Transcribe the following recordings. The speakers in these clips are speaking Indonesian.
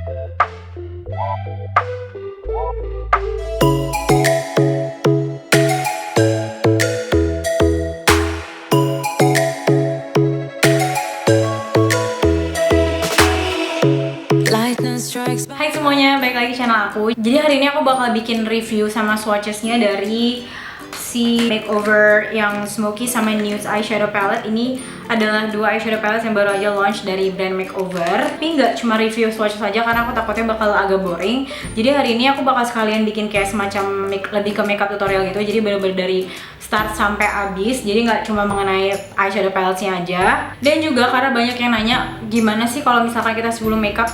Hai semuanya, balik lagi di channel aku. Jadi hari ini aku bakal bikin review sama swatchesnya dari si makeover yang smoky sama nude eyeshadow palette. Ini adalah dua eyeshadow palette yang baru aja launch dari brand makeover. Tapi nggak cuma review swatches aja karena aku takutnya bakal agak boring. Jadi hari ini aku bakal sekalian bikin kayak semacam lebih ke makeup tutorial gitu. Jadi bener-bener dari start sampai habis. Jadi nggak cuma mengenai eyeshadow paletesnya aja. Dan juga karena banyak yang nanya gimana sih kalau misalkan kita sebelum makeup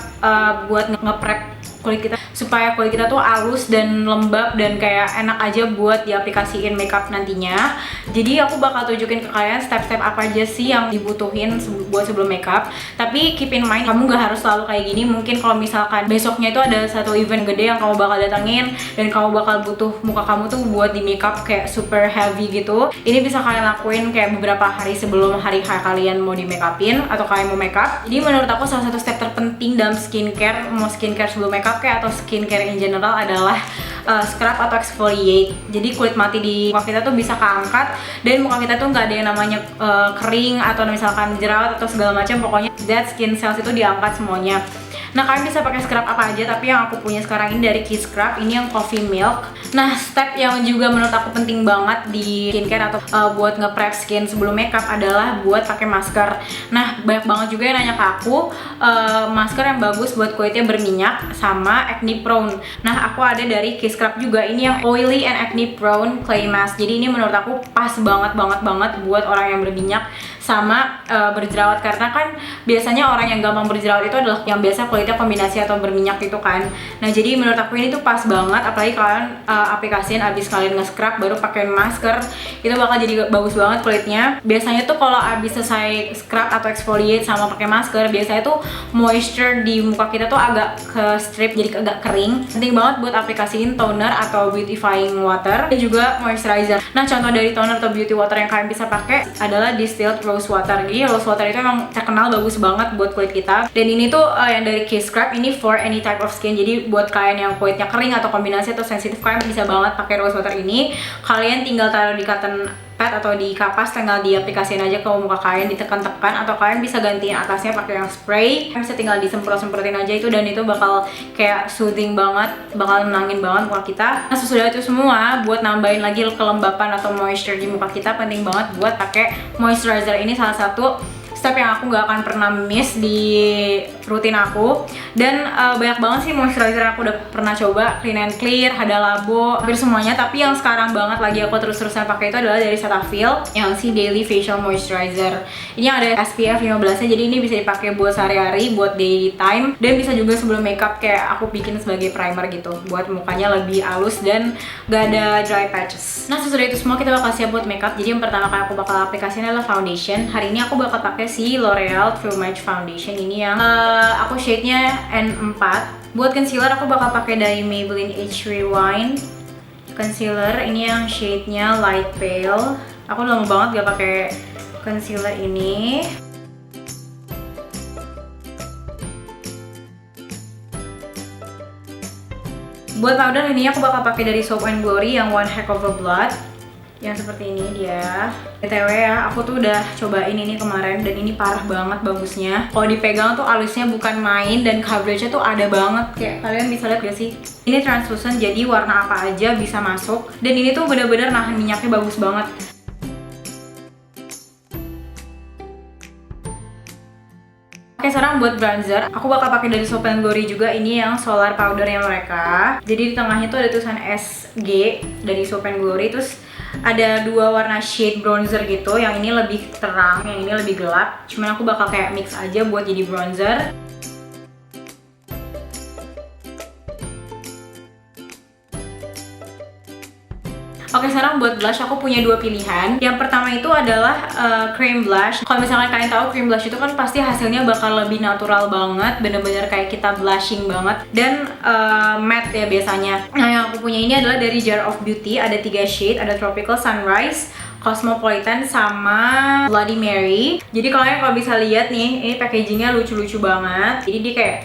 buat nge-prep kulit kita supaya kulit kita tuh halus dan lembab dan kayak enak aja buat diaplikasiin makeup nantinya. Jadi aku bakal tunjukin ke kalian step-step apa aja sih yang dibutuhin buat sebelum makeup. Tapi keep in mind, kamu gak harus selalu kayak gini. Mungkin kalau misalkan besoknya itu ada satu event gede yang kamu bakal datangin dan kamu bakal butuh muka kamu tuh buat di makeup kayak super heavy gitu, ini bisa kalian lakuin kayak beberapa hari sebelum hari kalian mau di makeupin atau kalian mau makeup. Jadi menurut aku salah satu step terpenting dalam skincare, mau skincare sebelum makeup kayak atau skincare in general adalah scrub atau exfoliate. Jadi kulit mati di muka kita tuh bisa keangkat dan muka kita tuh nggak ada yang namanya kering atau misalkan jerawat atau segala macam. Pokoknya dead skin cells itu diangkat semuanya. Nah, kalian bisa pakai scrub apa aja, tapi yang aku punya sekarang ini dari Kiss Scrub, ini yang coffee milk. Nah, step yang juga menurut aku penting banget di skincare atau buat nge-prep skin sebelum makeup adalah buat pakai masker. Nah, banyak banget juga yang nanya ke aku masker yang bagus buat kulitnya berminyak sama acne prone. Nah, aku ada dari Kiss Scrub juga, ini yang oily and acne prone clay mask. Jadi ini menurut aku pas banget buat orang yang berminyak sama berjerawat, karena kan biasanya orang yang gampang berjerawat itu adalah yang biasa kulitnya kombinasi atau berminyak gitu kan. Nah, jadi menurut aku ini tuh pas banget, apalagi kalian aplikasiin abis kalian nge-scrub baru pakai masker, itu bakal jadi bagus banget kulitnya. Biasanya tuh kalau abis selesai scrub atau exfoliate sama pakai masker, biasanya tuh moisture di muka kita tuh agak ke strip, jadi agak kering. Penting banget buat aplikasiin toner atau beautifying water dan juga moisturizer. Nah, contoh dari toner atau beauty water yang kalian bisa pakai adalah distilled rose water. Jadi rose water itu emang terkenal bagus banget buat kulit kita. Dan ini tuh yang dari Kiss Scrub, ini for any type of skin. Jadi buat kalian yang kulitnya kering atau kombinasi atau sensitif, kalian bisa banget pakai rose water ini. Kalian tinggal taruh di cotton pad atau di kapas, tinggal diaplikasiin aja ke muka kalian, ditekan-tekan, atau kalian bisa gantiin atasnya pakai yang spray. Kalian bisa tinggal disemprot-semprotin aja itu, dan itu bakal kayak soothing banget, bakal nenangin banget muka kita. Nah, sesudah itu semua, buat nambahin lagi kelembapan atau moisture di muka kita, penting banget buat pakai moisturizer. Ini salah satu step yang aku gak akan pernah miss di rutin aku. Dan banyak banget sih moisturizer yang aku udah pernah coba, Clean and Clear, Hada Labo, hampir semuanya. Tapi yang sekarang banget lagi aku terus-terusan pakai itu adalah dari Cetaphil, yang si Daily Facial Moisturizer. Ini yang ada SPF 15 nya, jadi ini bisa dipakai buat sehari-hari, buat daily time, dan bisa juga sebelum makeup kayak aku bikin sebagai primer gitu, buat mukanya lebih halus dan gak ada dry patches. Nah, sesudah itu semua kita bakal siap buat makeup. Jadi yang pertama kali aku bakal aplikasiin adalah foundation. Hari ini aku bakal pakai si L'Oreal True Match Foundation, ini yang aku shade-nya N4. Buat concealer aku bakal pakai dari Maybelline Age Rewind concealer, ini yang shade-nya light pale. Aku udah lama banget gak pakai concealer ini. Buat powder ini aku bakal pakai dari Soap and Glory yang One Heck of a Blood, yang seperti ini dia. BTW ya, aku tuh udah cobain ini kemarin dan ini parah banget bagusnya. Kalau dipegang tuh alisnya bukan main dan coveragenya tuh ada banget. Kayak kalian bisa lihat gak sih? Ini translucent, jadi warna apa aja bisa masuk. Dan ini tuh bener-bener nahan minyaknya bagus banget. Oke, sekarang buat bronzer, aku bakal pakai dari Soap and Glory juga, ini yang solar powdernya mereka. Jadi di tengahnya tuh ada tulisan SG dari Soap and Glory, terus ada dua warna shade bronzer gitu, yang ini lebih terang, yang ini lebih gelap. Cuman aku bakal kayak mix aja buat jadi bronzer. Oke, sekarang buat blush aku punya dua pilihan. Yang pertama itu adalah cream blush. Kalau misalkan kalian tahu, cream blush itu kan pasti hasilnya bakal lebih natural banget, bener-bener kayak kita blushing banget, dan matte ya biasanya. Nah, yang aku punya ini adalah dari Jar of Beauty, ada 3 shade, ada Tropical Sunrise, Cosmopolitan, sama Bloody Mary. Jadi kalian kalau bisa lihat nih, ini packagingnya lucu-lucu banget. Jadi dia kayak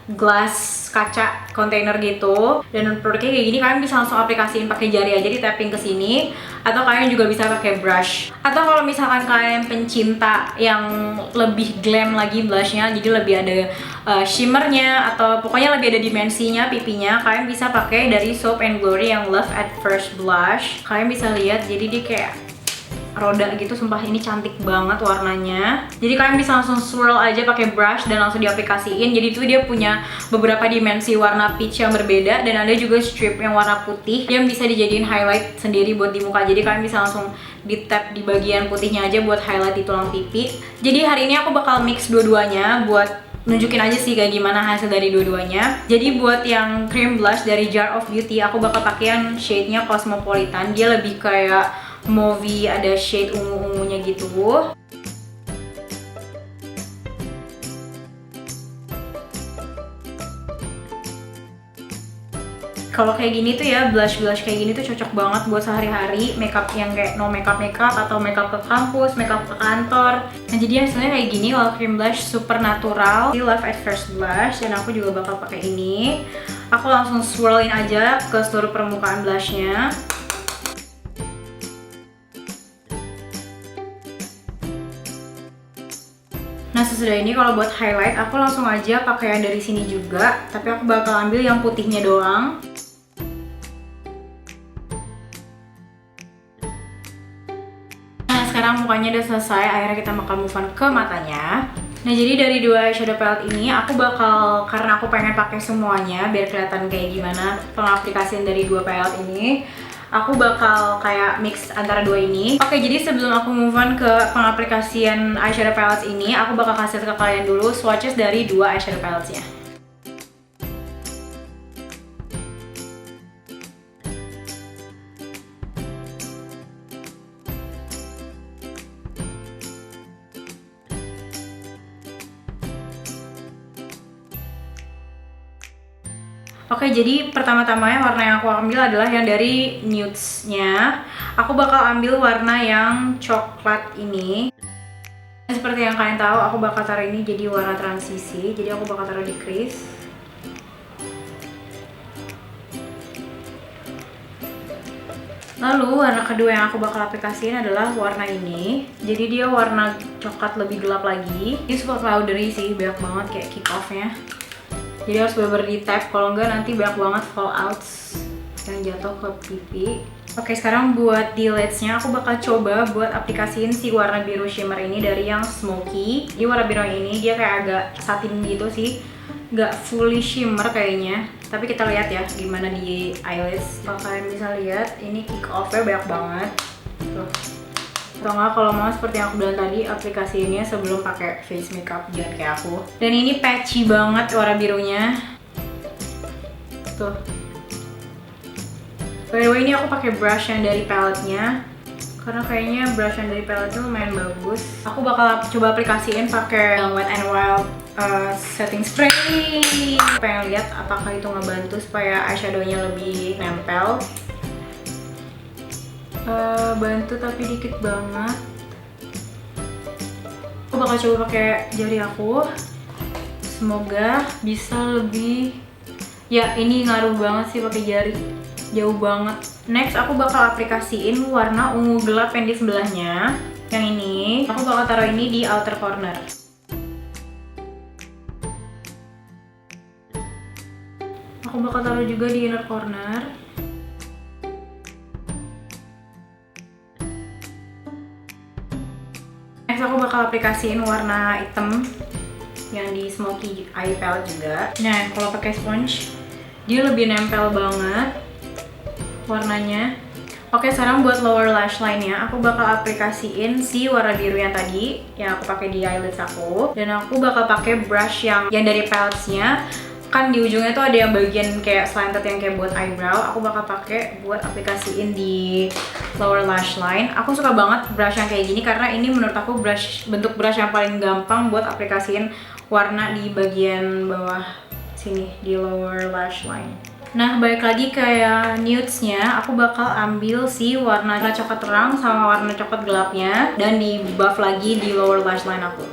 glass kaca container gitu, dan produknya kayak gini. Kalian bisa langsung aplikasiin pakai jari aja, di tapping ke sini, atau kalian juga bisa pakai brush. Atau kalau misalkan kalian pencinta yang lebih glam lagi blushnya, jadi lebih ada shimmernya, atau pokoknya lebih ada dimensinya pipinya, kalian bisa pakai dari Soap and Glory yang Love at First Blush. Kalian bisa lihat, jadi dia kayak roda gitu, sumpah ini cantik banget warnanya. Jadi kalian bisa langsung swirl aja pakai brush dan langsung diaplikasiin. Jadi itu dia punya beberapa dimensi warna peach yang berbeda, dan ada juga strip yang warna putih yang bisa dijadiin highlight sendiri buat di muka. Jadi kalian bisa langsung di tap di bagian putihnya aja buat highlight di tulang pipi. Jadi hari ini aku bakal mix dua-duanya buat nunjukin aja sih kayak gimana hasil dari dua-duanya. Jadi buat yang cream blush dari Jar of Beauty, aku bakal pakai yang shade-nya Cosmopolitan. Dia lebih kayak mauve, ada shade ungu-ungunya gitu. Kalau kayak gini tuh ya, blush kayak gini tuh cocok banget buat sehari-hari, makeup yang kayak no makeup atau makeup ke kampus, makeup ke kantor. Nah jadi hasilnya kayak gini, kalau cream blush super natural, di Love at First Blush, dan aku juga bakal pakai ini. Aku langsung swirlin aja ke seluruh permukaan blushnya. Nah sesudah ini kalau buat highlight, aku langsung aja pakai yang dari sini juga, tapi aku bakal ambil yang putihnya doang. Nah sekarang mukanya udah selesai, akhirnya kita bakal move on ke matanya. Nah jadi dari dua eyeshadow palette ini, aku bakal, karena aku pengen pakai semuanya biar kelihatan kayak gimana pengaplikasian dari dua palette ini, aku bakal kayak mix antara dua ini. Oke, jadi sebelum aku move on ke pengaplikasian eyeshadow palettes ini, aku bakal kasih ke kalian dulu swatches dari dua eyeshadow palettes-nya. Oke, jadi pertama-tamanya warna yang aku ambil adalah yang dari nudes-nya. Aku bakal ambil warna yang coklat ini. Seperti yang kalian tahu, aku bakal taruh ini jadi warna transisi. Jadi aku bakal taruh di crease. Lalu warna kedua yang aku bakal aplikasiin adalah warna ini. Jadi dia warna coklat lebih gelap lagi. Ini super powdery sih, banyak banget kayak kick off-nya. Jadi harus bener-bener di tap, kalau enggak nanti banyak banget fallouts yang jatuh ke pipi. Oke, sekarang buat di lidsnya aku bakal coba buat aplikasiin si warna biru shimmer ini dari yang Smoky. Di warna biru ini dia kayak agak satin gitu sih, nggak fully shimmer kayaknya. Tapi kita lihat ya gimana di eyelids. Kalau kalian bisa lihat, ini kick off-nya banyak banget. Tuh. Atau nggak, kalau mau seperti yang aku bilang tadi, aplikasiinnya sebelum pakai face makeup, jangan kayak aku. Dan ini patchy banget warna birunya. Tuh. By the way, ini aku pakai brush yang dari palette-nya, karena kayaknya brush yang dari palette itu lumayan bagus. Aku bakal coba aplikasiin pakai yang Wet n Wild setting spray. Pengen lihat apakah itu ngebantu supaya eyeshadow-nya lebih nempel. Bantu tapi dikit banget. Aku bakal coba pakai jari aku. Semoga bisa lebih. Ya, ini ngaruh banget sih pakai jari. Jauh banget. Next, aku bakal aplikasiin warna ungu gelap yang di sebelahnya. Yang ini, aku bakal taruh ini di outer corner. Aku bakal taruh juga di inner corner. Next, aku bakal aplikasiin warna hitam yang di Smoky Eye Palette juga. Nah, kalau pakai sponge, dia lebih nempel banget warnanya. Oke, sekarang buat lower lash line-nya, aku bakal aplikasiin si warna biru yang tadi yang aku pakai di eyelids aku, dan aku bakal pakai brush yang dari palettes-nya. Kan di ujungnya tuh ada yang bagian kayak slanted yang kayak buat eyebrow. Aku bakal pakai buat aplikasiin di lower lash line. Aku suka banget brush yang kayak gini karena ini menurut aku bentuk brush yang paling gampang buat aplikasiin warna di bagian bawah sini di lower lash line. Nah, balik lagi kayak nudes-nya, aku bakal ambil si warna coklat terang sama warna coklat gelapnya dan di buff lagi di lower lash line aku.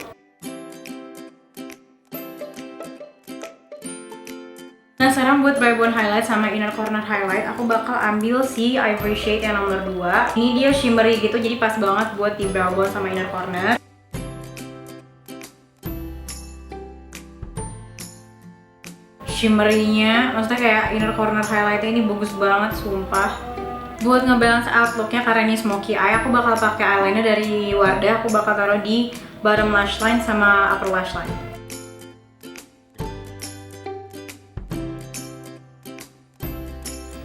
Nah sekarang buat brow bone highlight sama inner corner highlight, aku bakal ambil si ivory shade yang nomor 2. Ini dia shimmery gitu, jadi pas banget buat di brow bone sama inner corner. Shimmery-nya, maksudnya kayak inner corner highlight-nya ini bagus banget, sumpah. Buat ngebalance outlook-nya karena ini smoky eye, aku bakal pakai eyeliner dari Wardah. Aku bakal taruh di bottom lash line sama upper lash line.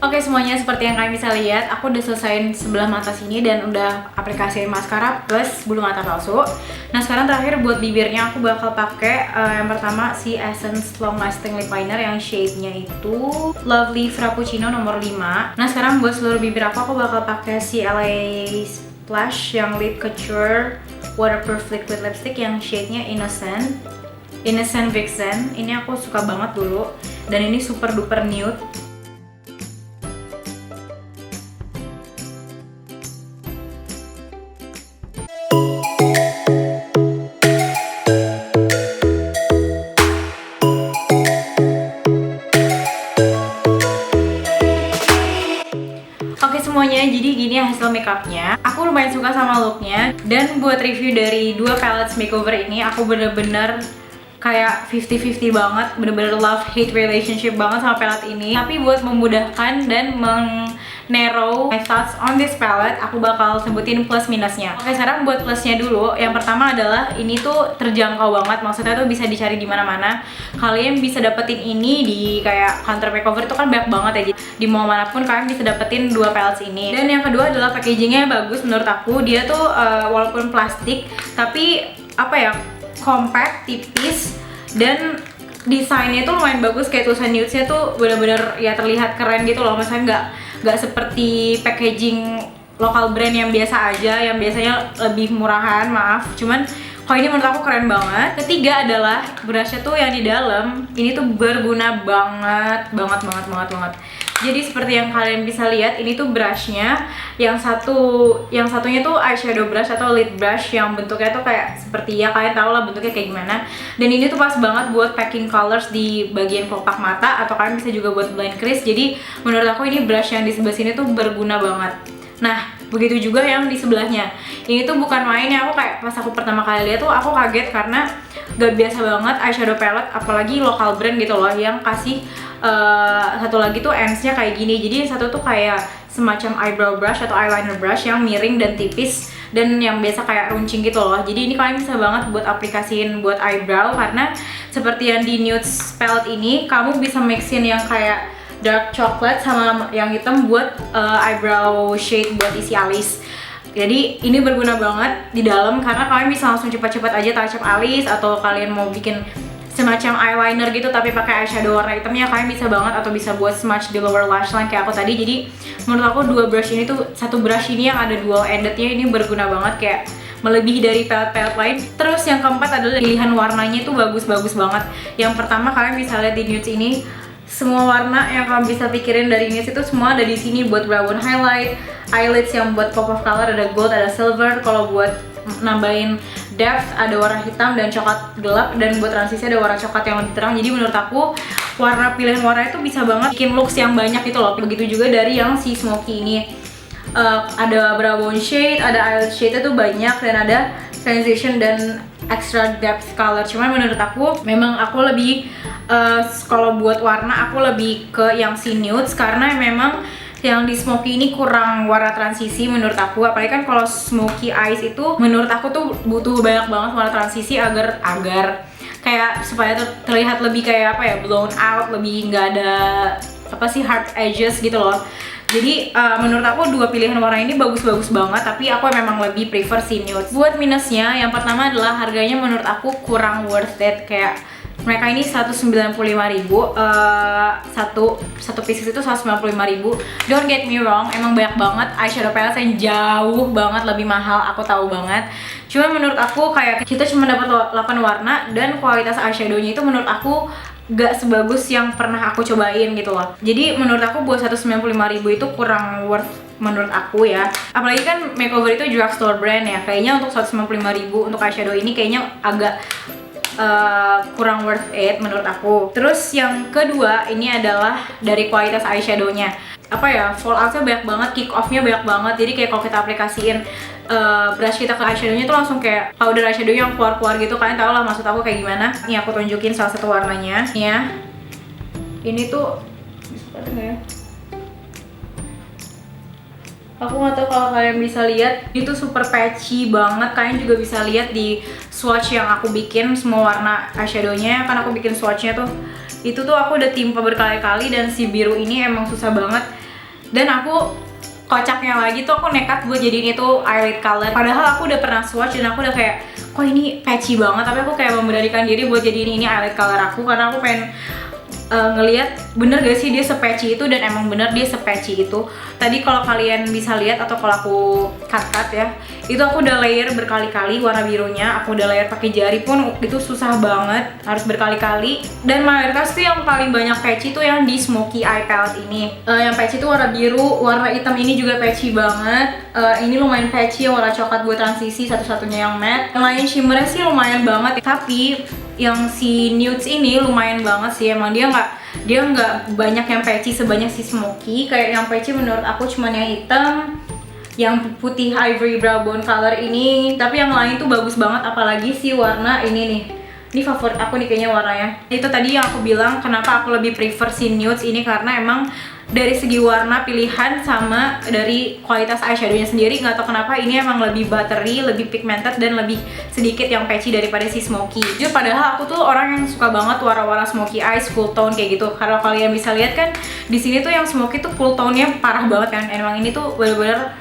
Oke semuanya, seperti yang kalian bisa lihat, aku udah selesaiin sebelah mata sini dan udah aplikasiin maskara plus bulu mata palsu. Nah sekarang terakhir buat bibirnya aku bakal pakai yang pertama si Essence Long Lasting Lip Liner yang shade-nya itu Lovely Frappuccino nomor 5. Nah sekarang buat seluruh bibir aku bakal pakai si LA Splash yang Lip Couture Waterproof Liquid Lipstick yang shade-nya Innocent Vixen. Ini aku suka banget dulu dan ini super duper nude. Oke semuanya, jadi gini hasil makeupnya. Aku lumayan suka sama looknya. Dan buat review dari dua palettes makeover ini, aku bener-bener kayak 50-50 banget. Bener-bener love-hate relationship banget sama palette ini. Tapi buat memudahkan dan narrow my thoughts on this palette, aku bakal sebutin plus minusnya. Oke, sekarang buat plusnya dulu. Yang pertama adalah ini tuh terjangkau banget, maksudnya tuh bisa dicari di mana-mana. Kalian bisa dapetin ini di kayak counter makeover itu kan banyak banget ya. Di mall manapun kalian bisa dapetin dua palettes ini. Dan yang kedua adalah packagingnya bagus menurut aku. Dia tuh walaupun plastik, tapi apa ya, compact, tipis, dan desainnya tuh lumayan bagus. Kayak tulisan nudes-nya tuh bener-bener ya terlihat keren gitu loh. Maksudnya nggak seperti packaging lokal brand yang biasa aja, yang biasanya lebih murahan, maaf. Cuman kalau ini menurut aku keren banget. Ketiga atuh brushnya tuh yang di dalam ini tuh berguna banget. Jadi seperti yang kalian bisa lihat, ini tuh brushnya yang satunya tuh eyeshadow brush atau lid brush yang bentuknya tuh kayak seperti ya kalian tau lah bentuknya kayak gimana. Dan ini tuh pas banget buat packing colors di bagian kelopak mata, atau kalian bisa juga buat blend crease. Jadi menurut aku ini brush yang di sebelah sini tuh berguna banget. Nah, begitu juga yang di sebelahnya. Ini tuh bukan main ya, aku kayak pas aku pertama kali lihat tuh aku kaget karena gak biasa banget eyeshadow palette, apalagi lokal brand gitu loh, yang kasih satu lagi tuh ends-nya kayak gini. Jadi satu tuh kayak semacam eyebrow brush atau eyeliner brush yang miring dan tipis dan yang biasa kayak runcing gitu loh. Jadi ini kalian bisa banget buat aplikasiin buat eyebrow, karena seperti yang di nude palette ini kamu bisa mixin yang kayak dark chocolate sama yang hitam buat eyebrow shade buat isi alis. Jadi ini berguna banget di dalam karena kalian bisa langsung cepat-cepat aja touch up alis, atau kalian mau bikin semacam eyeliner gitu tapi pakai eyeshadow warna hitamnya, kalian bisa banget, atau bisa buat smudge di lower lash line kayak aku tadi. Jadi menurut aku dua brush ini tuh, satu brush ini yang ada dual endednya ini berguna banget, kayak melebihi dari palette-palette lain. Terus yang keempat adalah pilihan warnanya itu bagus-bagus banget. Yang pertama kalian bisa lihat di nudes ini, semua warna yang kalian bisa pikirin dari nudes itu semua ada di sini. Buat brow bone highlight, eyelids yang buat pop of color ada gold, ada silver. Kalau buat nambahin depth ada warna hitam dan coklat gelap, dan buat transisi ada warna coklat yang lebih terang. Jadi menurut aku pilihan warna itu bisa banget bikin looks yang banyak gitu loh. Begitu juga dari yang si smoky ini, ada brow bone shade, ada eyelid shade itu banyak, dan ada transition dan extra depth color. Cuman menurut aku memang aku lebih kalau buat warna aku lebih ke yang si nudes, karena memang yang di smoky ini kurang warna transisi menurut aku. Apalagi kan kalau smoky eyes itu menurut aku tuh butuh banyak banget warna transisi agar kayak supaya terlihat lebih kayak apa ya, blown out, lebih nggak ada apa sih, hard edges gitu loh. Jadi menurut aku dua pilihan warna ini bagus-bagus banget, tapi aku memang lebih prefer si nude. Buat minusnya, yang pertama adalah harganya menurut aku kurang worth it. Kayak mereka ini 195.000, satu pieces itu 195.000. Don't get me wrong, emang banyak banget eyeshadow palette yang jauh banget lebih mahal, aku tahu banget. Cuma menurut aku kayak kita cuma dapat 8 warna, dan kualitas eyeshadownya itu menurut aku gak sebagus yang pernah aku cobain gitu loh. Jadi menurut aku buat 195.000 itu kurang worth menurut aku ya. Apalagi kan makeover itu drugstore brand ya. Kayaknya untuk 195.000 untuk eyeshadow ini kayaknya agak kurang worth it menurut aku. Terus yang kedua ini adalah dari kualitas eyeshadownya. Apa ya, falloutnya banyak banget, kick off-nya banyak banget. Jadi kayak kalau kita aplikasiin brush kita ke eyeshadownya tuh langsung kayak powder eyeshadow yang keluar-keluar gitu. Kalian tau lah maksud aku kayak gimana. Nih aku tunjukin salah satu warnanya. Nih ya, ini tuh bisa lihat nggak ya? Aku nggak tahu kalau kalian bisa lihat, itu super patchy banget. Kalian juga bisa lihat di swatch yang aku bikin semua warna eyeshadownya. Kan aku bikin swatchnya tuh, itu tuh aku udah timpa berkali-kali dan si biru ini emang susah banget. Dan aku kocaknya lagi tuh aku nekat buat jadiin itu eyelid color. Padahal aku udah pernah swatch dan aku udah kayak, kok ini patchy banget. Tapi aku kayak memberanikan diri buat jadiin ini eyelid color aku karena aku pengen ngelihat bener gak sih dia sepatchy itu, dan emang bener dia sepatchy itu. Tadi kalau kalian bisa lihat atau kalau aku cut ya, itu aku udah layer berkali-kali warna birunya. Aku udah layer pakai jari pun itu susah banget, harus berkali-kali. Dan mayoritas tuh yang paling banyak patchy tuh yang di smoky eye palette ini. Yang patchy tuh warna biru, warna hitam ini juga patchy banget. Ini lumayan patchy, warna coklat buat transisi, satu-satunya yang matte. Yang lain shimmernya sih lumayan banget, tapi yang si nudes ini lumayan banget sih. Emang dia nggak banyak yang patchy sebanyak si smoky. Kayak yang patchy menurut aku cuman yang hitam, yang putih ivory brown bone color ini. Tapi yang lain tuh bagus banget, apalagi si warna ini nih. Ini favorit aku nih kayaknya warnanya. Itu tadi yang aku bilang kenapa aku lebih prefer si nudes ini, karena emang dari segi warna pilihan sama dari kualitas eyeshadownya sendiri, nggak tahu kenapa ini emang lebih buttery, lebih pigmented, dan lebih sedikit yang patchy daripada si smoky. Jujur padahal aku tuh orang yang suka banget warna-warna smoky eyes, cool tone kayak gitu. Karena kalian bisa lihat kan di sini tuh yang smoky tuh cool tone-nya parah banget kan. Emang ini tuh bener-bener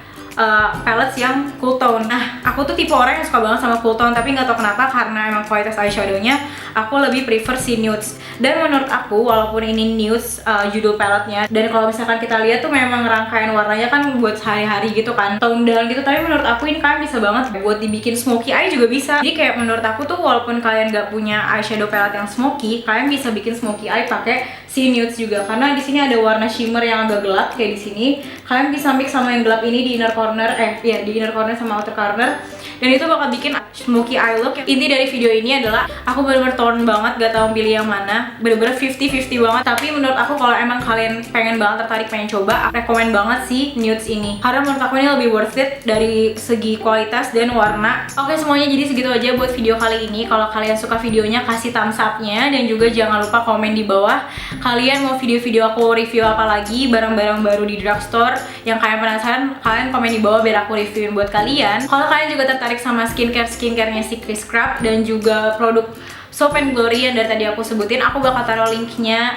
palettes yang cool tone. Nah, aku tuh tipe orang yang suka banget sama cool tone, tapi nggak tahu kenapa karena emang kualitas eyeshadownya aku lebih prefer si nudes. Dan menurut aku walaupun ini nudes judul paletnya, dan kalau misalkan kita lihat tuh memang rangkaian warnanya kan buat sehari-hari gitu kan, tone down gitu, tapi menurut aku ini kalian bisa banget buat dibikin smoky eye juga bisa. Jadi kayak menurut aku tuh walaupun kalian nggak punya eyeshadow palette yang smoky, kalian bisa bikin smoky eye pakai si nudes juga, karena di sini ada warna shimmer yang agak gelap kayak di sini. Kalian bisa mix sama yang gelap ini di inner corner, di inner corner sama outer corner, dan itu bakal bikin smoky eye look. Inti dari video ini adalah aku bener-bener torn banget, gak tau pilih yang mana, bener-bener 50-50 banget. Tapi menurut aku kalau emang kalian pengen banget tertarik pengen coba, aku rekomen banget si nudes ini, karena menurut aku ini lebih worth it dari segi kualitas dan warna. Oke semuanya, jadi segitu aja buat video kali ini. Kalau kalian suka videonya kasih thumbs up-nya, dan juga jangan lupa komen di bawah kalian mau video-video aku review apa lagi, barang-barang baru di drugstore yang kalian penasaran. Kalian komen di bawah biar aku reviewin buat kalian. Kalau kalian juga tertarik sama skincare-nya si Kris Krab dan juga produk Soap and Glory yang dari tadi aku sebutin, aku bakal taruh linknya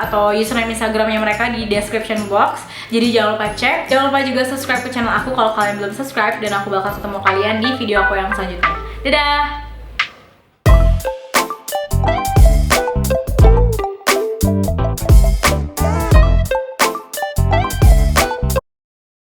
atau username Instagramnya mereka di description box. Jadi jangan lupa cek. Jangan lupa juga subscribe ke channel aku kalau kalian belum subscribe, dan aku bakal ketemu kalian di video aku yang selanjutnya. Dadah!